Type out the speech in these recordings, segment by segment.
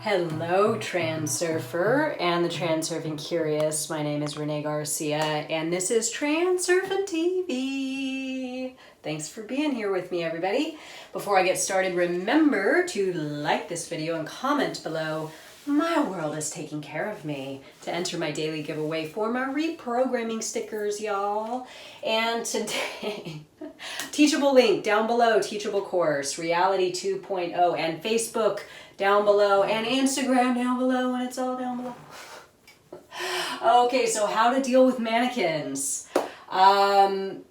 Hello, Transurfer and the Transurfing Curious. My name is Renee Garcia, and this is TransurfingTV. Thanks for being here with me, everybody. Before I get started, remember to like this video and comment below. My world is taking care of me, to enter my daily giveaway for my reprogramming stickers, y'all. And today, Teachable link down below, Teachable course, Reality 2.0, and Facebook down below, and Instagram down below, and it's all down below. Okay, so how to deal with mannequins. I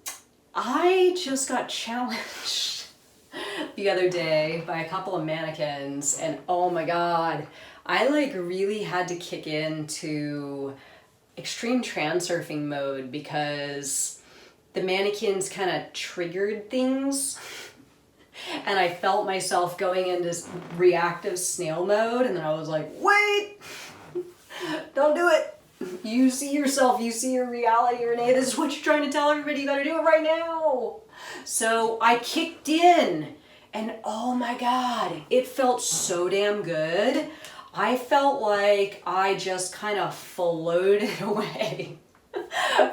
just got challenged the other day by a couple of mannequins, and oh my god, I really had to kick into extreme transurfing mode because the mannequins kind of triggered things. And I felt myself going into reactive snail mode, and then I was like, wait, don't do it. You see yourself, you see your reality, Renee. This is what you're trying to tell everybody. You gotta do it right now. So I kicked in, and oh my god, it felt so damn good. I felt like I just kind of floated away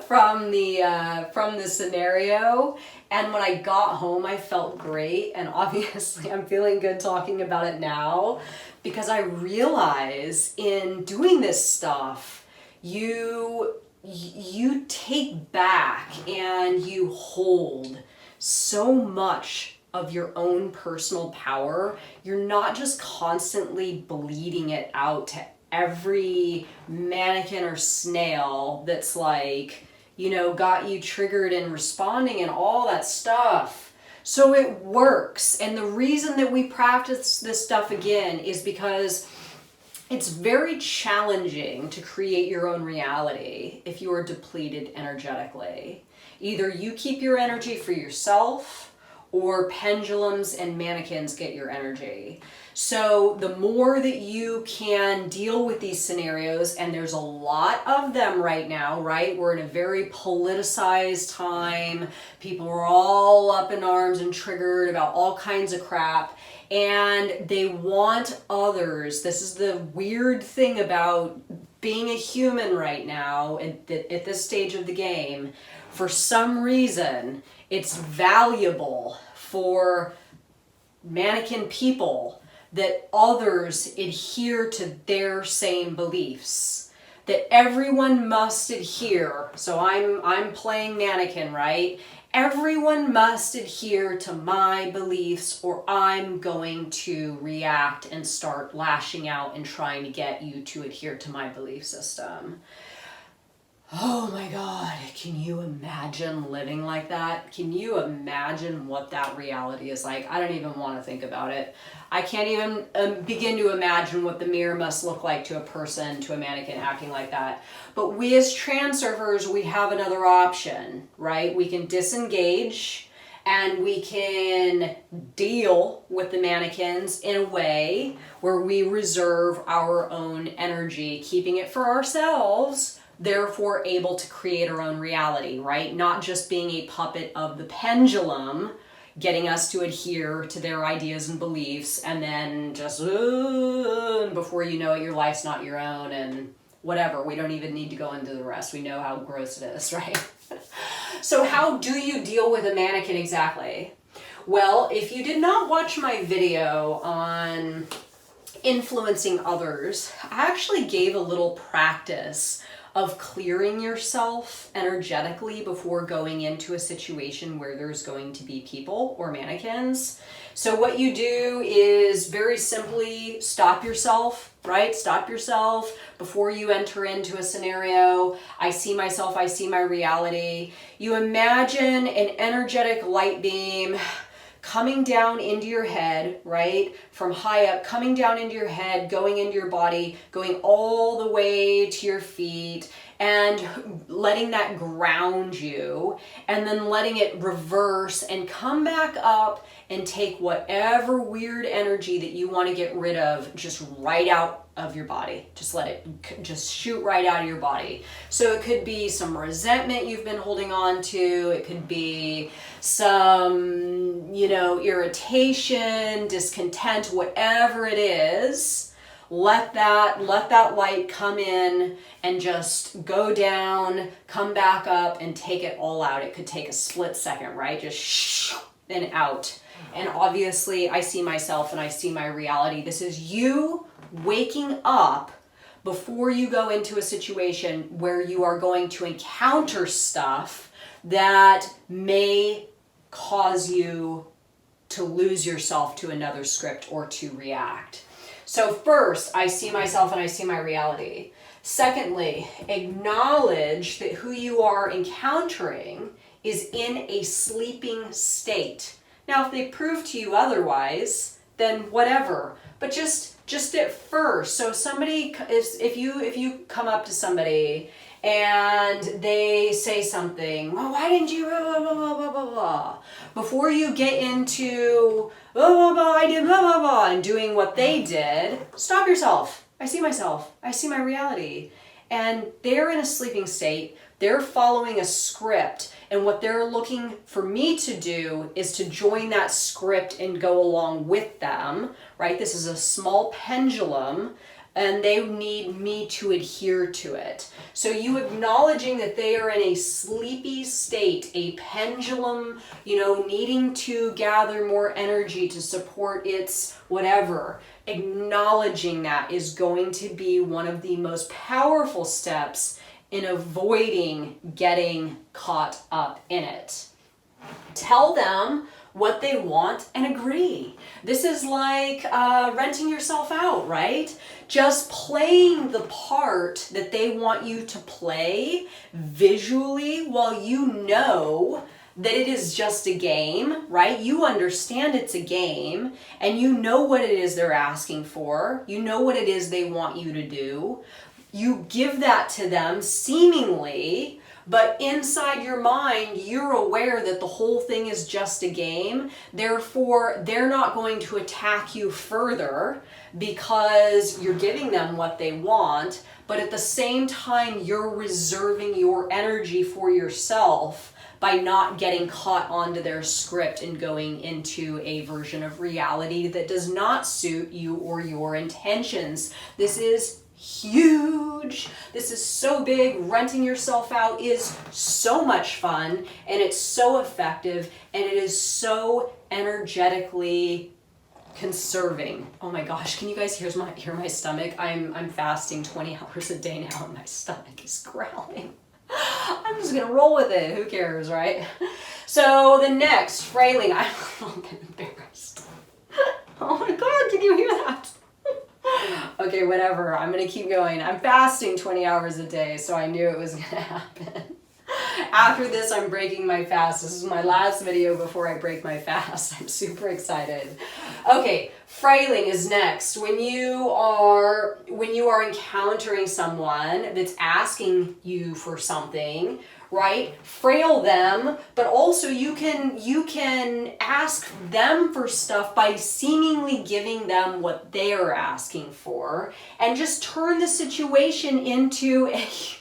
from the scenario, and when I got home I felt great, and obviously I'm feeling good talking about it now because I realize in doing this stuff you take back and you hold so much of your own personal power. You're not just constantly bleeding it out to every mannequin or snail that's got you triggered and responding and all that stuff. So it works. And the reason that we practice this stuff again is because it's very challenging to create your own reality if you are depleted energetically. Either you keep your energy for yourself, or pendulums and mannequins get your energy. So the more that you can deal with these scenarios, and there's a lot of them right now, right? We're in a very politicized time. People are all up in arms and triggered about all kinds of crap, and they want others. This is the weird thing about being a human right now at this stage of the game. For some reason, it's valuable for mannequin people that others adhere to their same beliefs, that everyone must adhere. So I'm playing mannequin, right? Everyone must adhere to my beliefs or I'm going to react and start lashing out and trying to get you to adhere to my belief system. Oh my god, can you imagine living like that? Can you imagine what that reality is like? I don't even want to think about it. I can't even begin to imagine what the mirror must look like to a person, to a mannequin acting like that. But we as transurfers, we have another option, right? We can disengage and we can deal with the mannequins in a way where we reserve our own energy, keeping it for ourselves, therefore able to create our own reality, right? Not just being a puppet of the pendulum, getting us to adhere to their ideas and beliefs, and then just, before you know it, your life's not your own, and whatever. We don't even need to go into the rest. We know how gross it is, right? So how do you deal with a mannequin exactly? Well, if you did not watch my video on influencing others, I actually gave a little practice of clearing yourself energetically before going into a situation where there's going to be people or mannequins. So what you do is very simply stop yourself, right? Stop yourself before you enter into a scenario. I see myself, I see my reality. You imagine an energetic light beam coming down into your head, right? From high up, coming down into your head, going into your body, going all the way to your feet, and letting that ground you, and then letting it reverse and come back up and take whatever weird energy that you want to get rid of just right out of your body. Just let it just shoot right out of your body. So it could be some resentment you've been holding on to. It could be some, irritation, discontent, whatever it is. let that light come in and just go down, come back up, and take it all out. It could take a split second, right? Just shh, and out. And obviously I see myself and I see my reality. This is you waking up before you go into a situation where you are going to encounter stuff that may cause you to lose yourself to another script or to react. So first, I see myself and I see my reality. Secondly, acknowledge that who you are encountering is in a sleeping state. Now, if they prove to you otherwise, then whatever. But just at first, so somebody, if you come up to somebody and they say something, well, why didn't you blah, blah, blah, blah, blah, blah. Before you get into blah, blah, blah, I did blah, blah, blah, and doing what they did, stop yourself. I see myself. I see my reality. And they're in a sleeping state. They're following a script. And what they're looking for me to do is to join that script and go along with them, right? This is a small pendulum, and they need me to adhere to it. So you acknowledging that they are in a sleepy state, a pendulum, needing to gather more energy to support its whatever, acknowledging that is going to be one of the most powerful steps in avoiding getting caught up in it. Tell them what they want and agree. This is like renting yourself out, right? Just playing the part that they want you to play visually while you know that it is just a game, right? You understand it's a game and you know what it is they're asking for. You know what it is they want you to do. You give that to them seemingly, but inside your mind, you're aware that the whole thing is just a game. Therefore, they're not going to attack you further because you're giving them what they want. But at the same time, you're reserving your energy for yourself by not getting caught onto their script and going into a version of reality that does not suit you or your intentions. This is huge. This is so big. Renting yourself out is so much fun, and it's so effective, and it is so energetically conserving. Oh my gosh, can you guys hear my stomach? I'm fasting 20 hours a day now and my stomach is growling. I'm just gonna roll with it. Who cares, right? So the next, frailing. I'm a little bit embarrassed. Oh my god, can you hear that? Okay, whatever. I'm gonna keep going. I'm fasting 20 hours a day, so I knew it was gonna happen. After this, I'm breaking my fast. This is my last video before I break my fast. I'm super excited. Okay, frailing is next. When you are encountering someone that's asking you for something, right? Frail them, but also you can ask them for stuff by seemingly giving them what they're asking for, and just turn the situation into a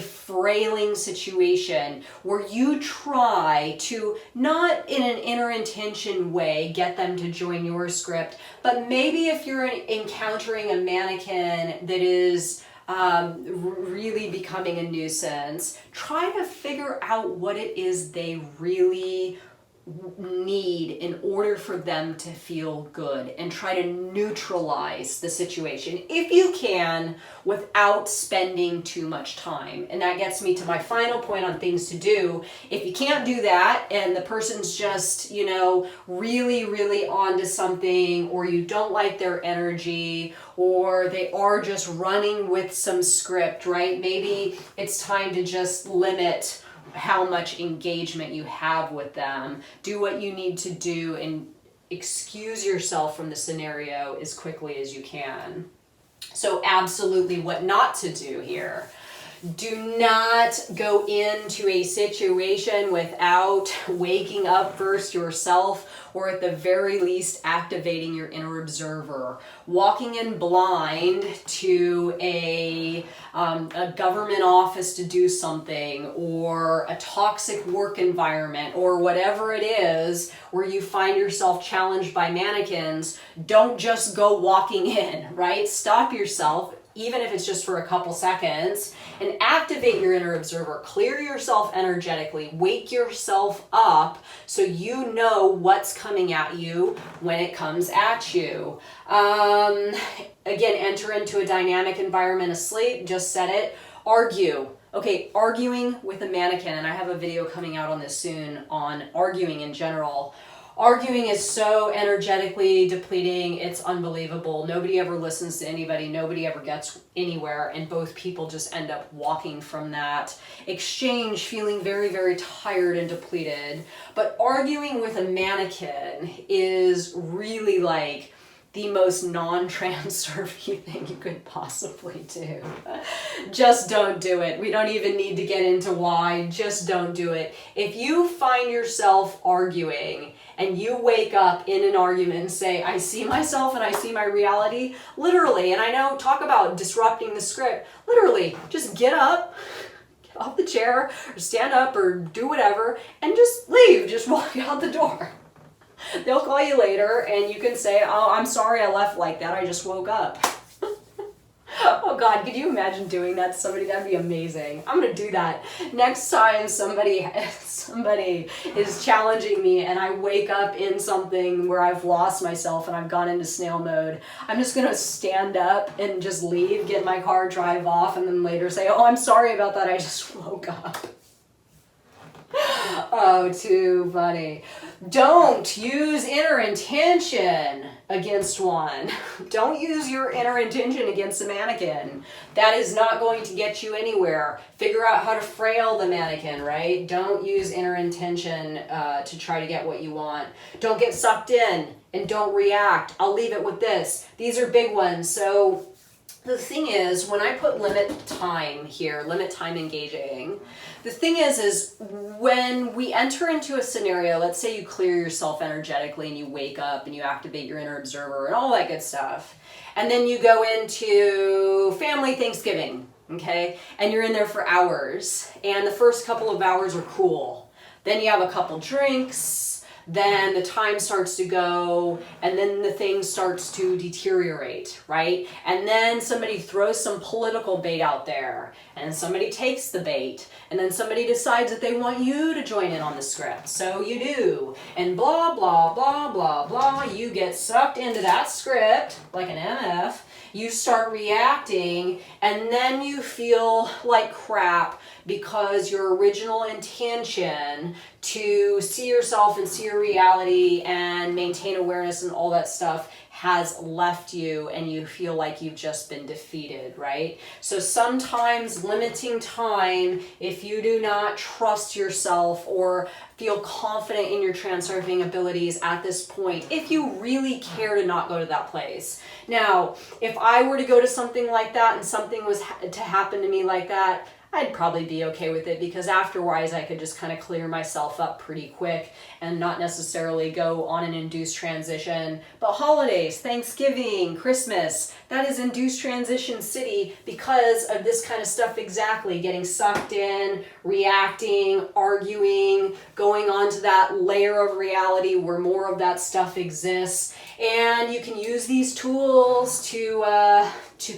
frailing situation where you try to, not in an inner intention way, get them to join your script, but maybe if you're encountering a mannequin that is really becoming a nuisance, try to figure out what it is they really need in order for them to feel good, and try to neutralize the situation if you can without spending too much time. And that gets me to my final point on things to do. If you can't do that and the person's just, really onto something, or you don't like their energy, or they are just running with some script, right? Maybe it's time to just limit how much engagement you have with them. Do what you need to do and excuse yourself from the scenario as quickly as you can. So absolutely what not to do here. Do not go into a situation without waking up first yourself, or at the very least activating your inner observer. Walking in blind to a government office to do something, or a toxic work environment, or whatever it is where you find yourself challenged by mannequins, don't just go walking in, right? Stop yourself, even if it's just for a couple seconds, and activate your inner observer. Clear yourself energetically, wake yourself up so you know what's coming at you when it comes at you. Again, enter into a dynamic environment asleep, just said it. Argue. Okay, arguing with a mannequin, and I have a video coming out on this soon on arguing in general. Arguing is so energetically depleting, it's unbelievable. Nobody ever listens to anybody, nobody ever gets anywhere, and both people just end up walking from that exchange feeling very, very tired and depleted. But arguing with a mannequin is really like the most non-transurfing thing you could possibly do. Just don't do it. We don't even need to get into why. Just don't do it. If you find yourself arguing and you wake up in an argument and say, I see myself and I see my reality, literally, and I know, talk about disrupting the script, literally, just get up, get off the chair, or stand up, or do whatever, and just leave, just walk out the door. They'll call you later and you can say, oh, I'm sorry I left like that, I just woke up. Oh God, could you imagine doing that to somebody? That'd be amazing. I'm gonna do that. Next time somebody is challenging me and I wake up in something where I've lost myself and I've gone into snail mode, I'm just gonna stand up and just leave, get in my car, drive off, and then later say, oh, I'm sorry about that, I just woke up. Oh, too funny. Don't use inner intention against one. Don't use your inner intention against a mannequin. That is not going to get you anywhere. Figure out how to frail the mannequin, right? Don't use inner intention to try to get what you want. Don't get sucked in and don't react. I'll leave it with this. These are big ones. So the thing is, when I put limit time here, limit time engaging, the thing is when we enter into a scenario, let's say you clear yourself energetically and you wake up and you activate your inner observer and all that good stuff, and then you go into family Thanksgiving, okay, and you're in there for hours, and the first couple of hours are cool. Then you have a couple drinks, then the time starts to go, and then the thing starts to deteriorate, right? And then somebody throws some political bait out there, and somebody takes the bait, and then somebody decides that they want you to join in on the script. So you do, and blah, blah, blah, blah, blah. You get sucked into that script like an MF. You start reacting, and then you feel like crap because your original intention to see yourself and see your reality and maintain awareness and all that stuff has left you, and you feel like you've just been defeated, right? So sometimes limiting time, if you do not trust yourself or feel confident in your transurfing abilities at this point, if you really care to not go to that place. Now, if I were to go to something like that and something was to happen to me like that, I'd probably be okay with it, because afterwards I could just kind of clear myself up pretty quick and not necessarily go on an induced transition. But holidays, Thanksgiving, Christmas, that is induced transition city because of this kind of stuff exactly. Getting sucked in, reacting, arguing, going on to that layer of reality where more of that stuff exists. And you can use these tools to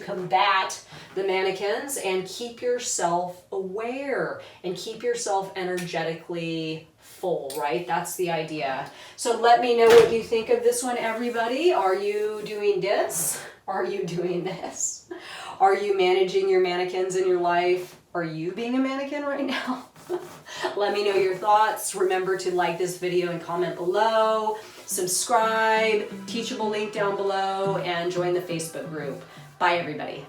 combat the mannequins and keep yourself aware and keep yourself energetically full, right? That's the idea. So let me know what you think of this one, everybody. Are you doing this? Are you doing this? Are you managing your mannequins in your life? Are you being a mannequin right now? Let me know your thoughts. Remember to like this video and comment below. Subscribe, teachable link down below, and join the Facebook group. Bye, everybody.